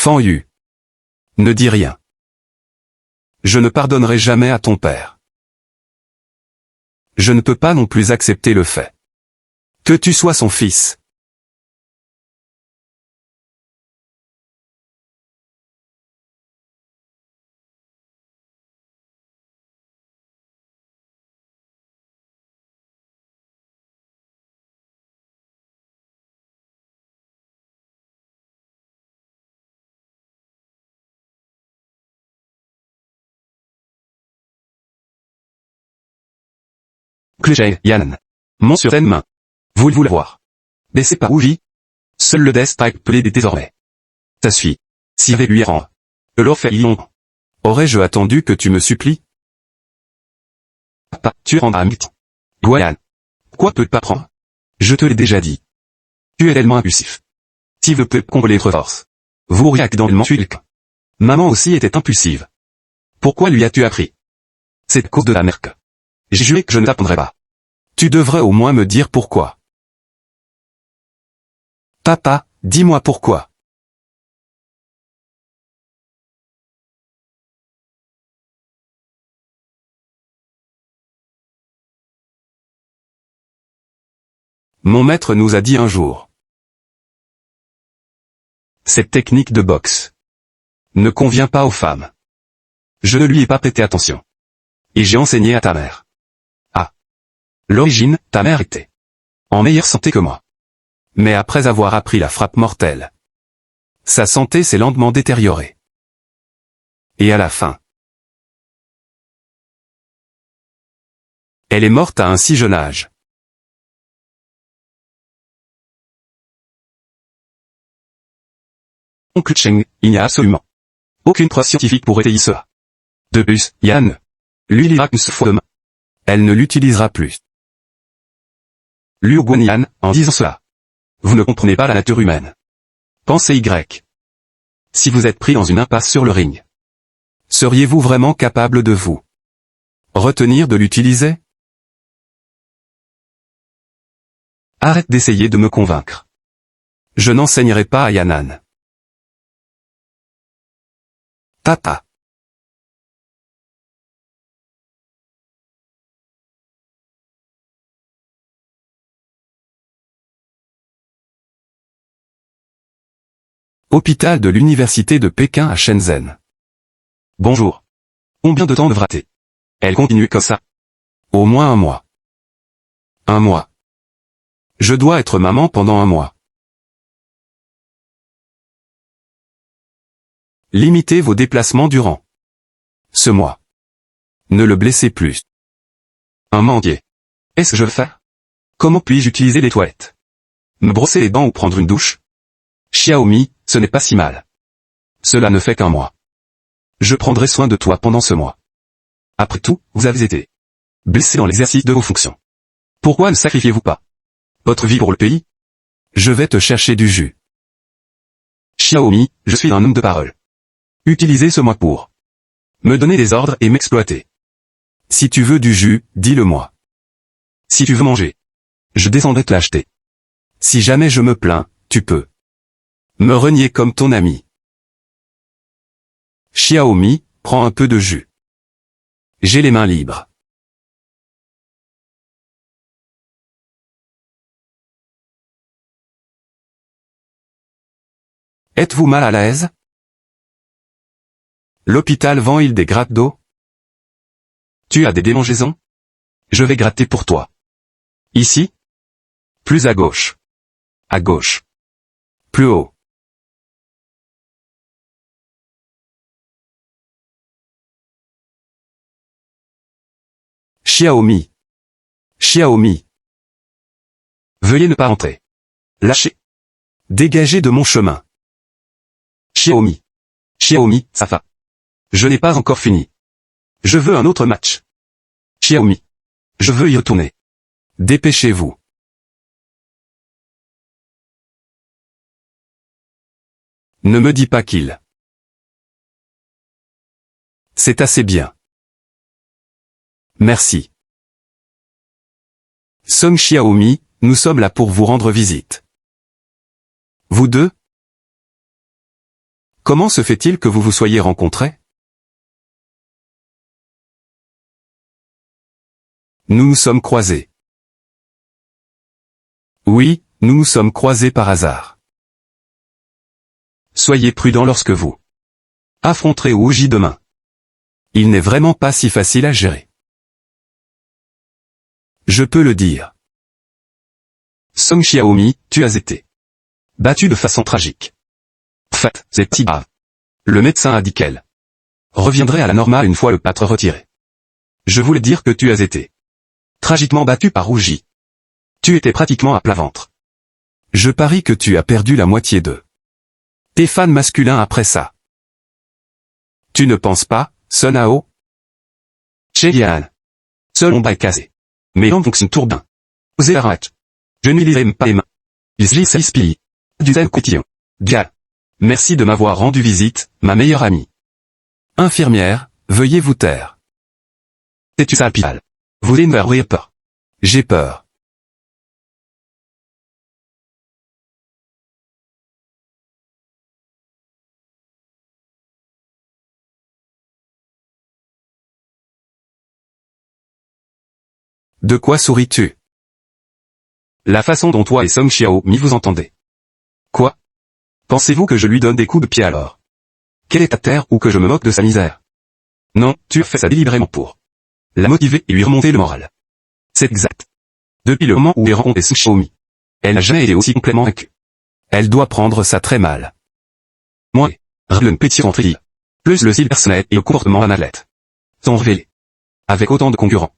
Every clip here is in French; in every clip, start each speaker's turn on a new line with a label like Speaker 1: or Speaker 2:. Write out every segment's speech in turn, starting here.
Speaker 1: Fan Yu. Ne dis rien. Je ne pardonnerai jamais à ton père. Je ne peux pas non plus accepter le fait que tu sois son fils. Cléjae, Yann. Mont sur tes mains. Voulez-vous la voir? Laissez par Ouvi. Seul le Death-Strike peut l'aider désormais. Ça suffit. Si lui rend. L'Orphélion. Aurais-je attendu que tu me supplies? Papa, tu rendras mythe. Yann. Quoi peut pas prendre? Je te l'ai déjà dit. Tu es tellement impulsif. Si vous pouvez combler votre force. Vous riac dans le mensuilque. Maman aussi était impulsive. Pourquoi lui as-tu appris? C'est à cause de la merque. J'ai juré que je ne t'apprendrai pas. Tu devrais au moins me dire pourquoi. Papa, dis-moi pourquoi. Mon maître nous a dit un jour. Cette technique de boxe ne convient pas aux femmes. Je ne lui ai pas prêté attention. Et j'ai enseigné à ta mère. À l'origine, ta mère était en meilleure santé que moi. Mais après avoir appris la frappe mortelle, sa santé s'est lentement détériorée. Et à la fin, elle est morte à un si jeune âge. Oncle Cheng, il n'y a absolument aucune preuve scientifique pour étayer cela. De plus, Yann, lui lira qu'une seule fois demain. Elle ne l'utilisera plus. Liu Guanyan, en disant cela. Vous ne comprenez pas la nature humaine. Pensez Y. Si vous êtes pris dans une impasse sur le ring, seriez-vous vraiment capable de vous retenir de l'utiliser? Arrête d'essayer de me convaincre. Je n'enseignerai pas à Yannan. Papa. Hôpital de l'Université de Pékin à Shenzhen. Bonjour. Combien de temps devra-t-elle? Elle continue comme ça. Au moins un mois. Un mois. Je dois être maman pendant un mois. Limitez vos déplacements durant ce mois. Ne le blessez plus. Un mendier. Est-ce que je veux faire? Comment puis-je utiliser les toilettes? Me brosser les dents ou prendre une douche? Xiaomi, ce n'est pas si mal. Cela ne fait qu'un mois. Je prendrai soin de toi pendant ce mois. Après tout, vous avez été blessé dans l'exercice de vos fonctions. Pourquoi ne sacrifiez-vous pas votre vie pour le pays? Je vais te chercher du jus. Xiaomi, je suis un homme de parole. Utilisez ce mois pour me donner des ordres et m'exploiter. Si tu veux du jus, dis-le-moi. Si tu veux manger, je descendrai te l'acheter. Si jamais je me plains, tu peux me renier comme ton ami. Xiaomi, prends un peu de jus. J'ai les mains libres. Êtes-vous mal à l'aise? L'hôpital vend-il des grattes d'eau? Tu as des démangeaisons? Je vais gratter pour toi. Ici? Plus à gauche. À gauche. Plus haut. Xiaomi. Xiaomi. Veuillez ne pas entrer. Lâchez. Dégagez de mon chemin. Xiaomi. Xiaomi, ça va. Je n'ai pas encore fini. Je veux un autre match. Xiaomi. Je veux y retourner. Dépêchez-vous. Ne me dis pas qu'il. C'est assez bien. Merci. Song Xiaomi, nous sommes là pour vous rendre visite. Vous deux? Comment se fait-il que vous vous soyez rencontrés? Nous nous sommes croisés. Oui, nous nous sommes croisés par hasard. Soyez prudent lorsque vous affronterez Wu-Ji demain. Il n'est vraiment pas si facile à gérer. Je peux le dire. Song Xiaomi, tu as été battu de façon tragique. Fait, c'est si grave. Le médecin a dit qu'elle reviendrait à la normale une fois le plâtre retiré. Je voulais dire que tu as été tragiquement battu par Wu-Ji. Tu étais pratiquement à plat ventre. Je parie que tu as perdu la moitié de tes fans masculins après ça. Tu ne penses pas, Sun Hao? Chez Yan. Seul on est casé. Mais on fonctionne tout bien. Osez arrêter. Je ne lui lirai même pas les mains. Il s'y du tel quotidien. Dia. Merci de m'avoir rendu visite, ma meilleure amie. Infirmière, veuillez vous taire. C'est-tu sale pile? Vous n'avez peur. J'ai peur. De quoi souris-tu? La façon dont toi et Song Xiaomi vous entendez. Quoi? Pensez-vous que je lui donne des coups de pied alors? Quelle est ta terre ou que je me moque de sa misère? Non, tu as fait ça délibérément pour la motiver et lui remonter le moral. C'est exact. Depuis le moment où j'ai rencontré Song Xiaomi, elle n'a jamais été aussi complètement vaincue. Elle doit prendre ça très mal. Moi, le petit rentrée, plus le style personnel et le comportement d'un athlète sont révélés. Avec autant de concurrents,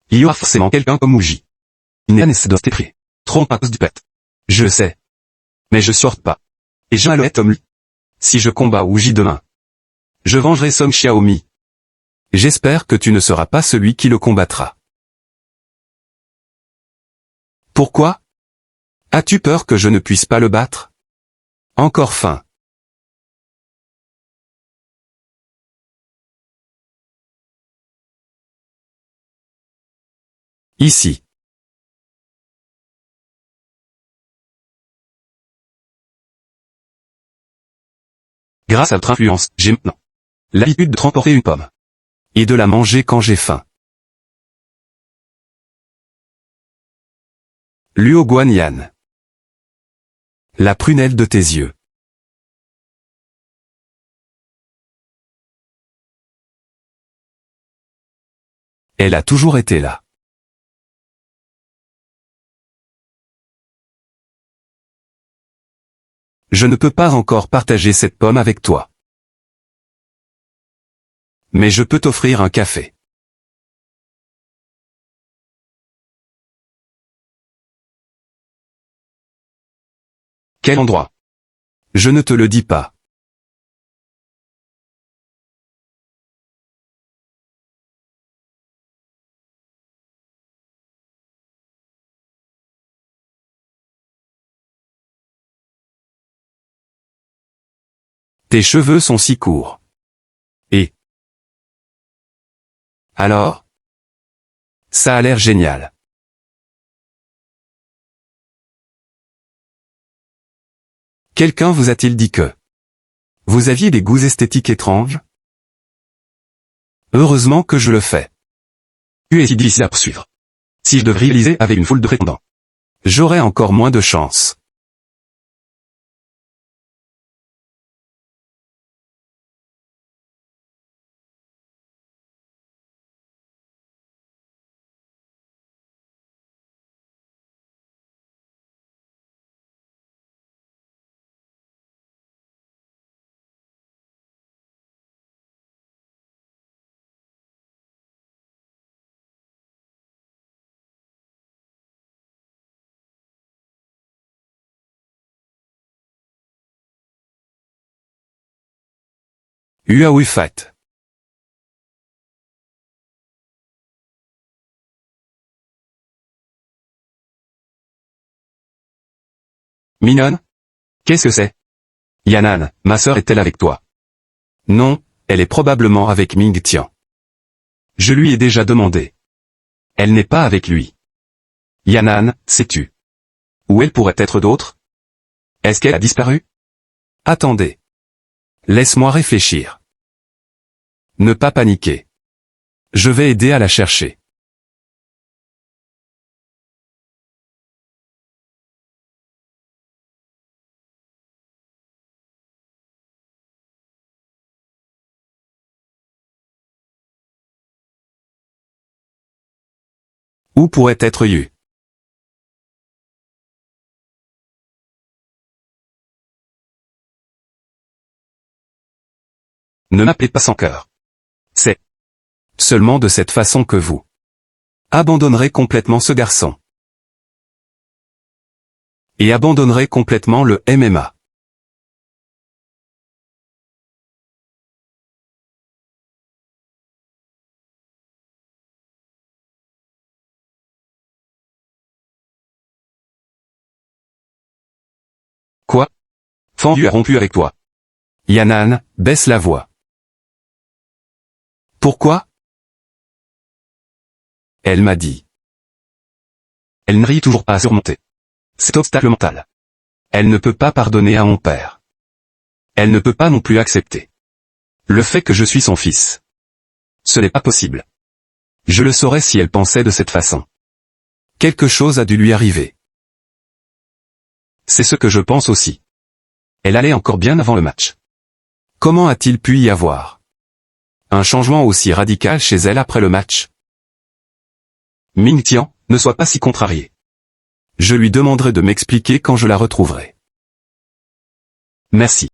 Speaker 1: il y aura forcément quelqu'un comme Wu-Ji. Il n'est pas de prix. Trop à cause du pet. Je le sais. Mais je sorte pas. Et je vais être comme lui. Si je combats Wu-Ji demain, je vengerai Song Xiaomi. J'espère que tu ne seras pas celui qui le combattra. Pourquoi? As-tu peur que je ne puisse pas le battre? Encore faim. Ici. Grâce à votre influence, j'ai maintenant l'habitude de transporter une pomme. Et de la manger quand j'ai faim. Luo Guanyan. La prunelle de tes yeux. Elle a toujours été là. Je ne peux pas encore partager cette pomme avec toi. Mais je peux t'offrir un café. Quel endroit? Je ne te le dis pas. Tes cheveux sont si courts. Et alors? Ça a l'air génial. Quelqu'un vous a-t-il dit que vous aviez des goûts esthétiques étranges? Heureusement que je le fais. Tu es si difficile à poursuivre. Si je devais rivaliser avec une foule de prétendants, j'aurais encore moins de chance. Fat. Mignonne? Qu'est-ce que c'est? Yanan, ma sœur est-elle avec toi? Non, elle est probablement avec Ming Tian. Je lui ai déjà demandé. Elle n'est pas avec lui. Yanan, sais-tu où elle pourrait être d'autre? Est-ce qu'elle a disparu? Attendez. Laisse-moi réfléchir. Ne pas paniquer. Je vais aider à la chercher. Où pourrait être Yu? Ne m'appelez pas sans cœur. C'est seulement de cette façon que vous abandonnerez complètement ce garçon. Et abandonnerez complètement le MMA. Quoi? Fan Yu a rompu avec toi. Yan'an, baisse la voix. Pourquoi? Elle m'a dit. Elle n'arrive toujours pas à surmonter cet obstacle mental. Elle ne peut pas pardonner à mon père. Elle ne peut pas non plus accepter le fait que je suis son fils. Ce n'est pas possible. Je le saurais si elle pensait de cette façon. Quelque chose a dû lui arriver. C'est ce que je pense aussi. Elle allait encore bien avant le match. Comment a-t-il pu y avoir un changement aussi radical chez elle après le match? Ming Tian, ne sois pas si contrarié. Je lui demanderai de m'expliquer quand je la retrouverai. Merci.